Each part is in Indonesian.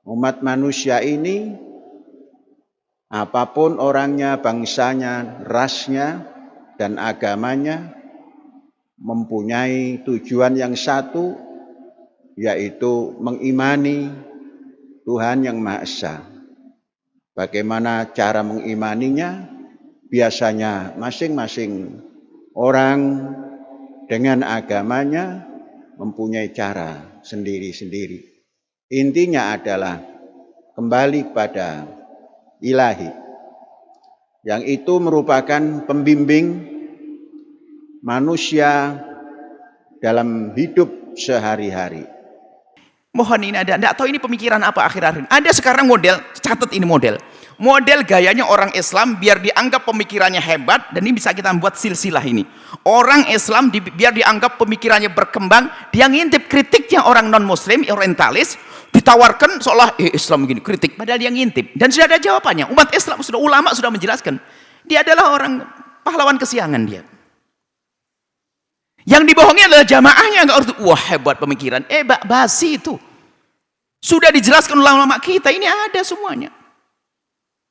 Umat manusia ini, apapun orangnya, bangsanya, rasnya, dan agamanya, mempunyai tujuan yang satu, yaitu mengimani Tuhan yang Maha Esa. Bagaimana cara mengimaninya? Biasanya masing-masing orang dengan agamanya mempunyai cara sendiri-sendiri. Intinya adalah kembali pada ilahi, yang itu merupakan pembimbing manusia dalam hidup sehari-hari. Mohon ini ada, enggak tahu ini pemikiran apa akhir-akhir. Ada sekarang model, catat ini model gayanya orang Islam biar dianggap pemikirannya hebat, dan ini bisa kita membuat silsilah ini. Orang Islam biar dianggap pemikirannya berkembang, dia ngintip kritiknya orang non muslim, orientalis, ditawarkan seolah Islam begini, kritik, padahal dia ngintip dan sudah ada jawabannya. Umat Islam sudah, ulama sudah menjelaskan, dia adalah orang pahlawan kesiangan dia. Yang dibohongi adalah jamaahnya, enggak harus wah hebat pemikiran. Basi itu. Sudah dijelaskan ulama kita, ini ada semuanya.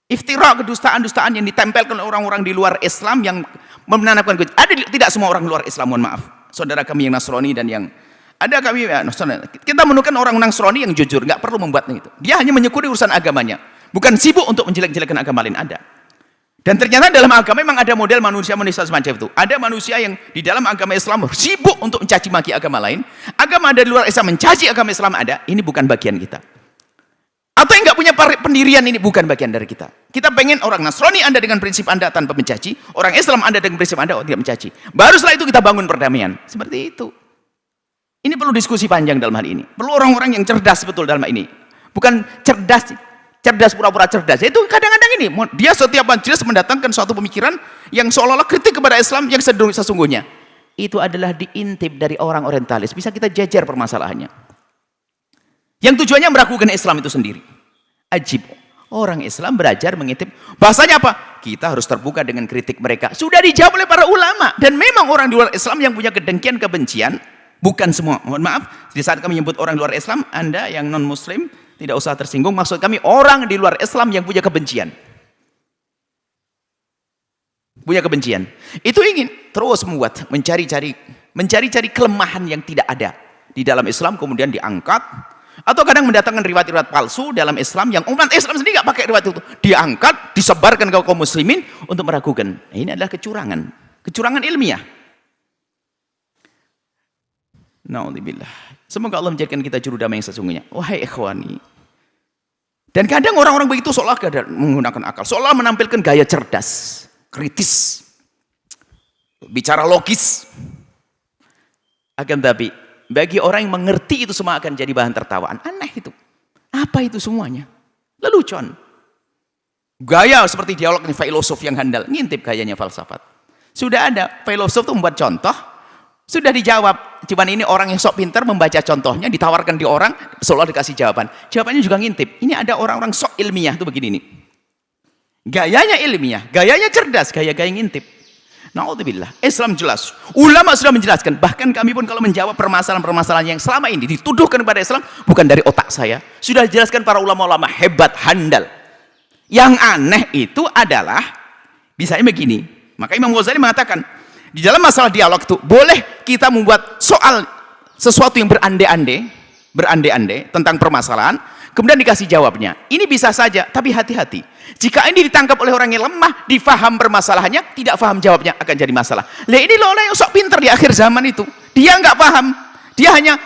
Iftira, kedustaan-dustaan yang ditempelkan oleh orang-orang di luar Islam yang menanamkan ada tidak semua orang luar Islam, mohon maaf. Saudara kami yang Nasrani dan yang ada kami ya, kita menemukan orang Nasrani yang jujur, enggak perlu membuatnya itu. Dia hanya menyekuri urusan agamanya, bukan sibuk untuk menjelek-jelekan agama lain, ada. Dan ternyata dalam agama memang ada model manusia-manusia semacam itu. Ada manusia yang di dalam agama Islam sibuk untuk mencaci maki agama lain. Agama ada di luar Islam mencaci agama Islam ada. Ini bukan bagian kita. Atau yang nggak punya pendirian, ini bukan bagian dari kita. Kita pengen orang Nasrani Anda dengan prinsip Anda tanpa mencaci. Orang Islam Anda dengan prinsip Anda tidak mencaci. Baru setelah itu kita bangun perdamaian. Seperti itu. Ini perlu diskusi panjang dalam hal ini. Perlu orang-orang yang cerdas betul dalam hal ini. Bukan cerdas pura-pura cerdas. Itu kadang-kadang ini dia setiap majelis mendatangkan suatu pemikiran yang seolah-olah kritik kepada Islam yang sesungguhnya itu adalah diintip dari orang orientalis. Bisa kita jajar permasalahannya, yang tujuannya meragukan Islam itu sendiri. Ajib, orang Islam belajar mengintip. Bahasanya apa? Kita harus terbuka dengan kritik mereka. Sudah dijawab oleh para ulama. Dan memang orang di luar Islam yang punya kedengkian, kebencian, bukan semua, mohon maaf, di saat kami menyebut orang luar Islam, Anda yang non muslim tidak usah tersinggung, maksud kami orang di luar Islam yang punya kebencian. Punya kebencian. Itu ingin terus membuat, mencari-cari kelemahan yang tidak ada di dalam Islam, kemudian diangkat. Atau kadang mendatangkan riwayat-riwayat palsu dalam Islam yang umat Islam sendiri nggak pakai riwayat itu. Diangkat, disebarkan ke kaum muslimin untuk meragukan. Nah, ini adalah kecurangan. Kecurangan ilmiah. Na'udzubillah. Semoga Allah menjadikan kita juru damai yang sesungguhnya. Wahai ikhwani. Dan kadang orang-orang begitu seolah menggunakan akal, seolah menampilkan gaya cerdas, kritis, bicara logis. Akan tapi bagi orang yang mengerti itu semua akan jadi bahan tertawaan. Aneh itu. Apa itu semuanya? Lelucon. Gaya seperti dialog nih filosof yang handal, ngintip gayanya falsafat. Sudah ada filosof itu membuat contoh, sudah dijawab. Cuman ini orang yang sok pintar membaca contohnya, ditawarkan di orang, seolah dikasih jawaban. Jawabannya juga ngintip. Ini ada orang-orang sok ilmiah tuh begini nih. Gayanya ilmiah, gayanya cerdas, gaya-gaya ngintip. Na'udzubillah. Islam jelas. Ulama sudah menjelaskan. Bahkan kami pun kalau menjawab permasalahan-permasalahan yang selama ini dituduhkan kepada Islam, bukan dari otak saya. Sudah dijelaskan para ulama-ulama hebat, handal. Yang aneh itu adalah, bisa begini. Maka Imam Ghazali mengatakan, di dalam masalah dialog itu boleh kita membuat soal sesuatu yang berandai-andai tentang permasalahan, kemudian dikasih jawabnya. Ini bisa saja, tapi hati-hati. Jika ini ditangkap oleh orang yang lemah, difaham permasalahannya, tidak paham jawabnya, akan jadi masalah. Lah ini loh orang yang sok pintar di akhir zaman itu. Dia nggak paham, dia hanya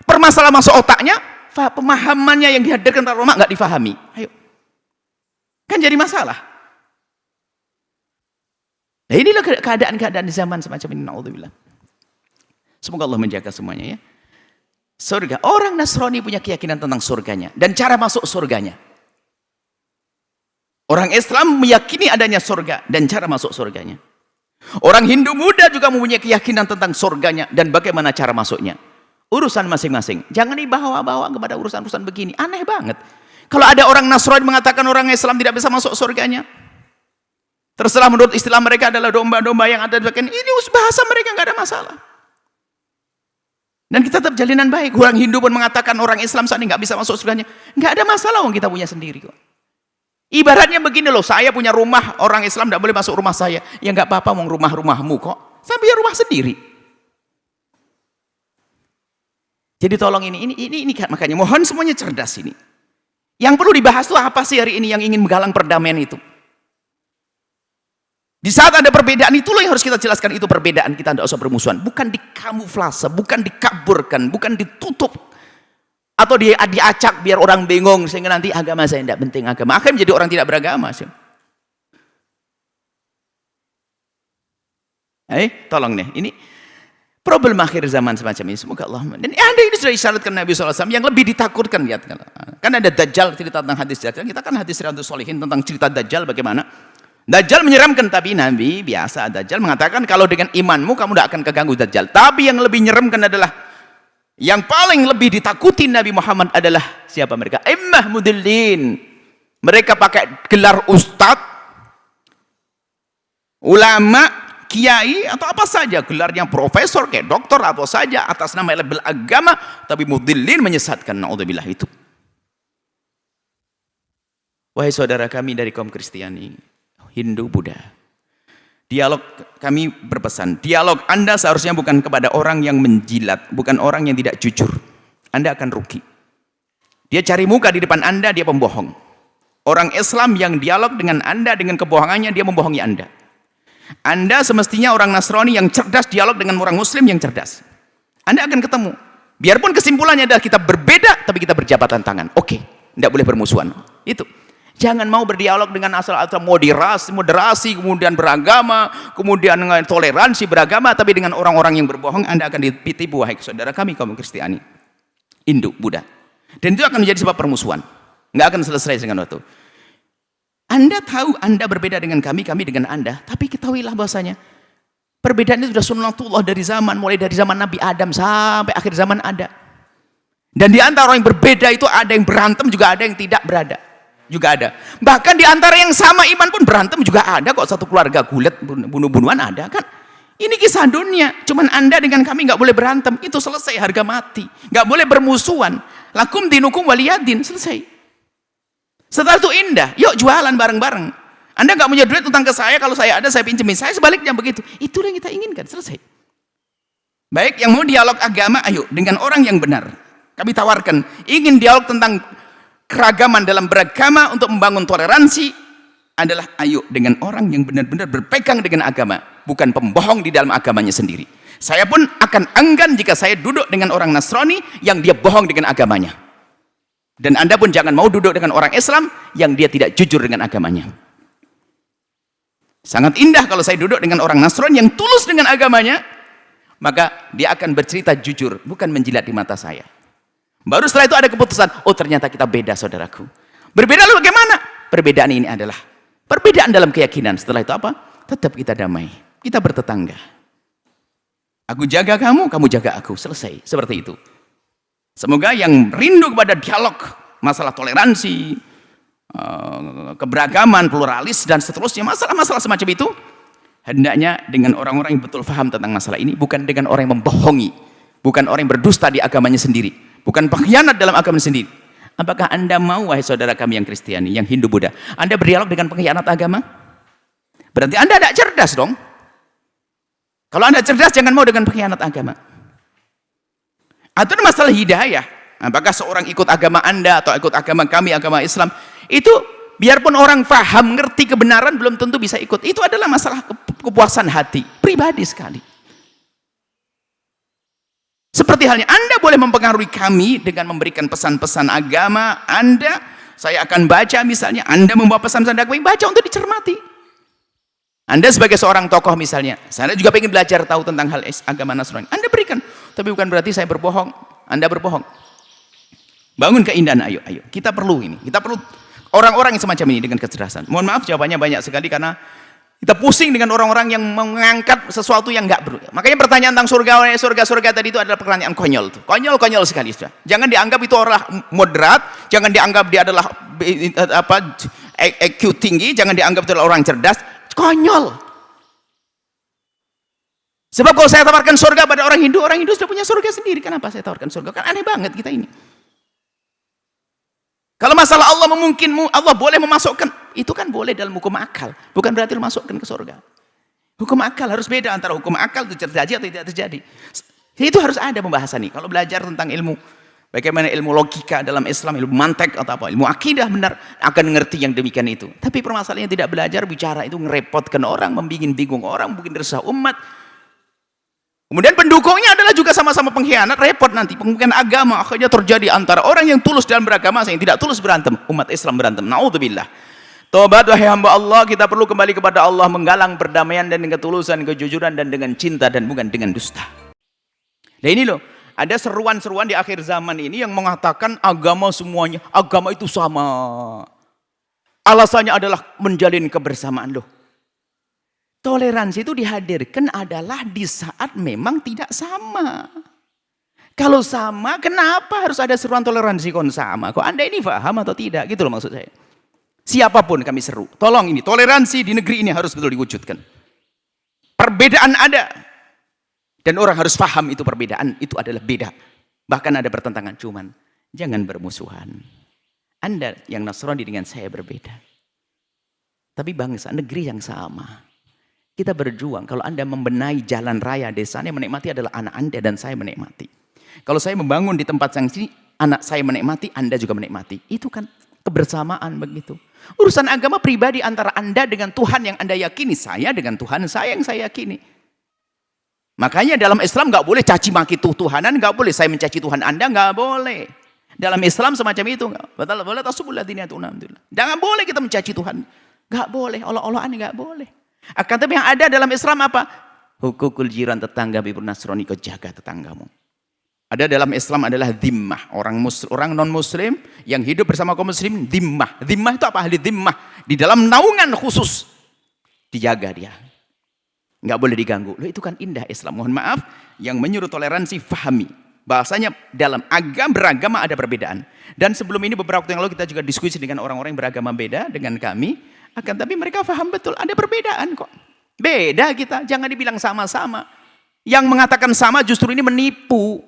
permasalahan masuk otaknya, pemahamannya yang dihadirkan para ulama nggak difahami. Ayo, kan jadi masalah. Nah inilah keadaan-keadaan di zaman semacam ini. Na'udzubillah. Semoga Allah menjaga semuanya ya. Surga. Orang Nasrani punya keyakinan tentang surganya. Dan cara masuk surganya. Orang Islam meyakini adanya surga. Dan cara masuk surganya. Orang Hindu muda juga mempunyai keyakinan tentang surganya. Dan bagaimana cara masuknya. Urusan masing-masing. Jangan dibawa-bawa kepada urusan-urusan begini. Aneh banget. Kalau ada orang Nasrani mengatakan orang Islam tidak bisa masuk surganya. Terserah, menurut istilah mereka adalah domba-domba yang ada di bagian ini, bahasa mereka nggak ada masalah. Dan kita tetap jalinan baik. Orang Hindu pun mengatakan orang Islam saat ini nggak bisa masuk surganya. Nggak ada masalah, wong kita punya sendiri kok. Ibaratnya begini loh, saya punya rumah, orang Islam nggak boleh masuk rumah saya. Ya nggak apa-apa, wong rumahmu kok. Saya punya rumah sendiri. Jadi tolong ini makanya mohon semuanya cerdas ini. Yang perlu dibahas tuh apa sih hari ini yang ingin menggalang perdamaian itu? Di saat ada perbedaan itu loh yang harus kita jelaskan, itu perbedaan, kita tidak usah bermusuhan. Bukan dikamuflase, bukan dikaburkan, bukan ditutup atau diacak biar orang bingung sehingga nanti agama saya tidak penting, agama akan menjadi orang tidak beragama. Tolong nih, ini problem akhir zaman semacam ini. Semoga Allah, dan ada ini sudah disyaratkan Nabi SAW yang lebih ditakutkan. Lihat kan ada Dajjal, cerita tentang hadis Dajjal. Kita kan hadis Riyadhus Shalihin tentang cerita Dajjal bagaimana. Dajjal menyeramkan, tapi Nabi biasa Dajjal mengatakan kalau dengan imanmu kamu tidak akan keganggu Dajjal. Tapi yang lebih menyeramkan adalah, yang paling lebih ditakuti Nabi Muhammad adalah siapa mereka? Immah mudillin. Mereka pakai gelar ustadz, ulama, kiai atau apa saja, gelarnya profesor kayak doktor atau saja atas nama label agama, tapi mudillin, menyesatkan. Naudzubillah itu. Wahai saudara kami dari kaum Kristiani, Hindu, Buddha, dialog kami berpesan, dialog Anda seharusnya bukan kepada orang yang menjilat, bukan orang yang tidak jujur. Anda akan rugi. Dia cari muka di depan Anda, dia pembohong. Orang Islam yang dialog dengan Anda dengan kebohongannya, dia membohongi Anda. Anda semestinya orang Nasrani yang cerdas dialog dengan orang Muslim yang cerdas. Anda akan ketemu. Biarpun kesimpulannya adalah kita berbeda, tapi kita berjabatan tangan. Oke, tidak boleh bermusuhan. Itu. Jangan mau berdialog dengan asal-asal moderasi, kemudian beragama, kemudian toleransi beragama, tapi dengan orang-orang yang berbohong Anda akan ditipu, wahai saudara kami kaum Kristiani, Hindu, Buddha. Dan itu akan menjadi sebab permusuhan. Nggak akan selesai dengan waktu. Anda tahu Anda berbeda dengan kami dengan Anda, tapi ketahuilah bahwasanya perbedaan itu sudah sunnatullah dari zaman, mulai dari zaman Nabi Adam sampai akhir zaman ada. Dan di antara orang yang berbeda itu ada yang berantem, juga ada yang tidak berada. Juga ada. Bahkan di antara yang sama iman pun berantem juga ada kok. Satu keluarga gulat, bunuh-bunuhan ada kan. Ini kisah dunia. Cuman Anda dengan kami nggak boleh berantem. Itu selesai, harga mati. Nggak boleh bermusuhan. Lakum dinukum waliyadin, selesai. Setelah itu indah. Yuk jualan bareng-bareng. Anda nggak punya duit utang ke saya, kalau saya ada saya pinjemin. Saya sebaliknya begitu. Itulah yang kita inginkan, selesai. Baik, yang mau dialog agama, ayo dengan orang yang benar. Kami tawarkan, ingin dialog tentang keragaman dalam beragama untuk membangun toleransi adalah ayo dengan orang yang benar-benar berpegang dengan agama, bukan pembohong di dalam agamanya sendiri. Saya pun akan enggan jika saya duduk dengan orang Nasrani yang dia bohong dengan agamanya. Dan Anda pun jangan mau duduk dengan orang Islam yang dia tidak jujur dengan agamanya. Sangat indah kalau saya duduk dengan orang Nasrani yang tulus dengan agamanya, maka dia akan bercerita jujur, bukan menjilat di mata saya. Baru setelah itu ada keputusan, oh ternyata kita beda saudaraku. Berbeda lalu bagaimana? Perbedaan ini adalah perbedaan dalam keyakinan. Setelah itu apa? Tetap kita damai. Kita bertetangga. Aku jaga kamu, kamu jaga aku. Selesai. Seperti itu. Semoga yang rindu kepada dialog, masalah toleransi, keberagaman, pluralis, dan seterusnya, masalah-masalah semacam itu, hendaknya dengan orang-orang yang betul paham tentang masalah ini, bukan dengan orang yang membohongi, bukan orang yang berdusta di agamanya sendiri. Bukan pengkhianat dalam agama sendiri. Apakah Anda mau, wahai saudara kami yang Kristiani, yang Hindu, Buddha, Anda berdialog dengan pengkhianat agama? Berarti Anda tidak cerdas dong. Kalau Anda cerdas, jangan mau dengan pengkhianat agama. Atau masalah hidayah. Apakah seorang ikut agama Anda atau ikut agama kami, agama Islam, itu biarpun orang paham, ngerti kebenaran, belum tentu bisa ikut. Itu adalah masalah kepuasan hati, pribadi sekali. Seperti halnya Anda boleh mempengaruhi kami dengan memberikan pesan-pesan agama Anda. Saya akan baca misalnya, Anda membawa pesan-pesan agama, baca untuk dicermati. Anda sebagai seorang tokoh misalnya, saya juga ingin belajar tahu tentang hal agama Nasrani. Anda berikan, tapi bukan berarti saya berbohong. Anda berbohong. Bangun keindahan, ayo. Kita perlu ini. Kita perlu orang-orang yang semacam ini dengan kecerdasan. Mohon maaf jawabannya banyak sekali karena kita pusing dengan orang-orang yang mengangkat sesuatu yang enggak perlu. Makanya pertanyaan tentang surga tadi itu adalah pertanyaan konyol. Konyol sekali sudah. Jangan dianggap itu orang moderat, jangan dianggap dia adalah IQ tinggi, jangan dianggap itu adalah orang cerdas. Konyol. Sebab kalau saya tawarkan surga pada orang Hindu sudah punya surga sendiri. Kenapa saya tawarkan surga? Kan aneh banget kita ini. Kalau masalah Allah memungkinkan, Allah boleh memasukkan, itu kan boleh dalam hukum akal. Bukan berarti memasukkan ke surga. Hukum akal harus beda antara hukum akal itu terjadi atau tidak terjadi. Itu harus ada pembahasan nih. Kalau belajar tentang ilmu, bagaimana ilmu logika dalam Islam, ilmu mantek atau apa, ilmu akidah benar, akan ngerti yang demikian itu. Tapi permasalahannya tidak belajar, bicara itu ngerepotkan orang, membikin bingung orang, bikin resah umat. Kemudian pendukungnya adalah juga sama-sama pengkhianat, repot nanti. Pengkhianat agama akhirnya terjadi antara orang yang tulus dalam beragama, yang tidak tulus berantem. Umat Islam berantem. Na'udzubillah. Tobat wahai hamba Allah, kita perlu kembali kepada Allah, menggalang perdamaian dan ketulusan, kejujuran dan dengan cinta dan bukan dengan dusta. Nah ini loh, ada seruan-seruan di akhir zaman ini yang mengatakan agama semuanya, agama itu sama. Alasannya adalah menjalin kebersamaan loh. Toleransi itu dihadirkan adalah di saat memang tidak sama. Kalau sama, kenapa harus ada seruan toleransi kon sama? Kok Anda ini paham atau tidak? Gitu loh maksud saya. Siapapun kami seru. Tolong ini, toleransi di negeri ini harus betul diwujudkan. Perbedaan ada. Dan orang harus paham itu perbedaan, itu adalah beda. Bahkan ada pertentangan, cuman jangan bermusuhan. Anda yang Nasrani dengan saya berbeda. Tapi bangsa, negeri yang sama. Kita berjuang, kalau Anda membenahi jalan raya desanya, menikmati adalah anak Anda dan saya menikmati. Kalau saya membangun di tempat yang sini, anak saya menikmati, Anda juga menikmati. Itu kan kebersamaan begitu. Urusan agama pribadi antara Anda dengan Tuhan yang Anda yakini, saya dengan Tuhan saya yang saya yakini. Makanya dalam Islam nggak boleh caci maki Tuhanan, nggak boleh saya mencaci Tuhan Anda, nggak boleh. Dalam Islam semacam itu nggak. Boleh tasubullah dinatuna. Jangan boleh kita mencaci Tuhan, nggak boleh. Allah-Allahan nggak boleh. Akan tapi yang ada dalam Islam apa? Hukukul jiran, tetangga bibur Nasrani, kau jaga tetanggamu. Ada dalam Islam adalah dhimmah, orang non muslim yang hidup bersama kaum muslim, dhimmah. Dhimmah itu apa? Ahli dhimmah. Di dalam naungan khusus dijaga dia. Nggak boleh diganggu. Loh, itu kan indah Islam. Mohon maaf, yang menyuruh toleransi fahami. Bahasanya dalam beragama ada perbedaan. Dan sebelum ini beberapa waktu yang lalu kita juga diskusi dengan orang-orang yang beragama beda dengan kami. Akan tapi mereka paham betul ada perbedaan kok. Beda kita, jangan dibilang sama-sama. Yang mengatakan sama justru ini menipu.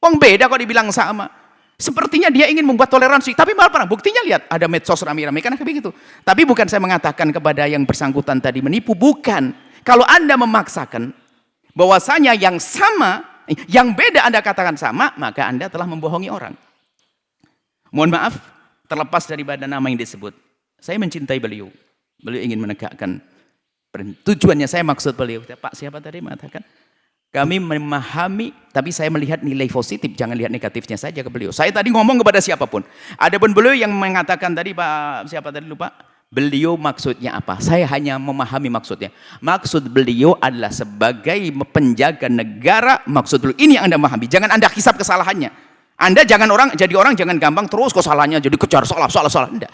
Wong beda kok dibilang sama. Sepertinya dia ingin membuat toleransi, tapi malah pernah buktinya lihat ada medsos rame-rame kan begitu. Tapi bukan saya mengatakan kepada yang bersangkutan tadi menipu, bukan. Kalau Anda memaksakan bahwasanya yang sama, yang beda Anda katakan sama, maka Anda telah membohongi orang. Mohon maaf, terlepas daripada nama yang disebut. Saya mencintai beliau. Beliau ingin menegakkan tujuannya, saya maksud beliau. Pak siapa tadi mengatakan? Kami memahami, tapi saya melihat nilai positif, jangan lihat negatifnya saja ke beliau. Saya tadi ngomong kepada siapapun. Adapun beliau yang mengatakan tadi, Pak siapa tadi lupa? Beliau maksudnya apa? Saya hanya memahami maksudnya. Maksud beliau adalah sebagai penjaga negara, maksud beliau. Ini yang Anda memahami, jangan Anda hisap kesalahannya. Anda jangan jangan gampang terus kesalahannya jadi kejar salah. Enggak.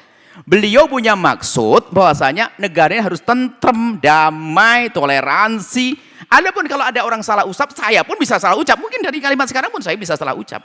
Beliau punya maksud bahwasanya negaranya harus tentrem, damai, toleransi. Adapun kalau ada orang salah ucap, saya pun bisa salah ucap. Mungkin dari kalimat sekarang pun saya bisa salah ucap.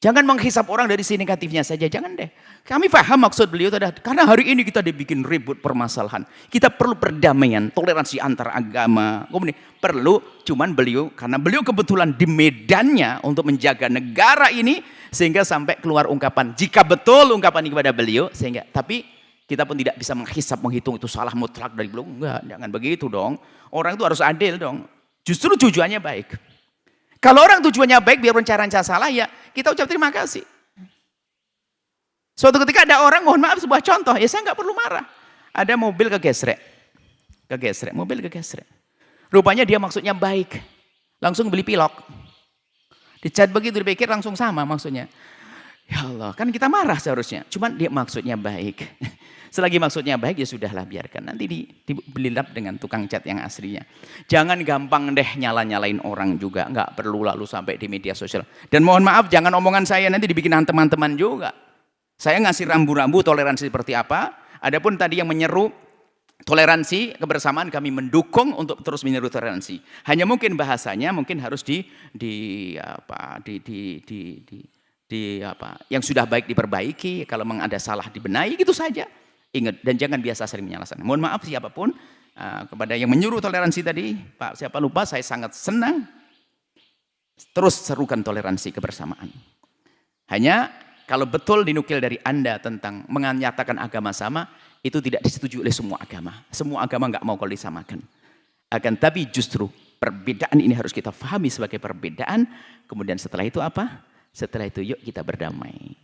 Jangan menghisap orang dari sisi negatifnya saja, jangan deh. Kami paham maksud beliau tadi, karena hari ini kita dibikin ribut permasalahan. Kita perlu perdamaian, toleransi antar agama. Kemudian perlu, cuman beliau, karena beliau kebetulan di medannya untuk menjaga negara ini, sehingga sampai keluar ungkapan, jika betul ungkapan ini kepada beliau, sehingga, tapi kita pun tidak bisa menghisap, menghitung itu salah mutlak dari beliau. Enggak, jangan begitu dong. Orang itu harus adil dong. Justru tujuannya baik. Kalau orang tujuannya baik, biar cara salah, ya kita ucap terima kasih. Suatu ketika ada orang, mohon maaf sebuah contoh, ya saya nggak perlu marah. Ada mobil kegesrek. Mobil kegesrek. Rupanya dia maksudnya baik. Langsung beli pilok. Dicat begitu, dipikir langsung sama maksudnya. Ya Allah, kan kita marah seharusnya. Cuman dia maksudnya baik. Selagi maksudnya baik, ya sudahlah biarkan. Nanti dibelilap dengan tukang cat yang aslinya. Jangan gampang deh nyala-nyalain orang juga. Nggak perlu lalu sampai di media sosial. Dan mohon maaf, jangan omongan saya nanti dibikin teman-teman juga. Saya ngasih rambu-rambu toleransi seperti apa. Adapun tadi yang menyeru toleransi, kebersamaan, kami mendukung untuk terus menyeru toleransi. Hanya mungkin bahasanya mungkin harus yang sudah baik diperbaiki, kalau memang ada salah dibenahi, gitu saja. Ingat, dan jangan biasa sering menyalahkan. Mohon maaf siapapun, kepada yang menyuruh toleransi tadi, Pak siapa lupa, saya sangat senang. Terus serukan toleransi kebersamaan. Hanya kalau betul dinukil dari Anda tentang menyatakan agama sama, itu tidak disetujui oleh semua agama. Semua agama nggak mau kalau disamakan. Akan tapi justru perbedaan ini harus kita pahami sebagai perbedaan. Kemudian setelah itu apa? Setelah itu yuk kita berdamai.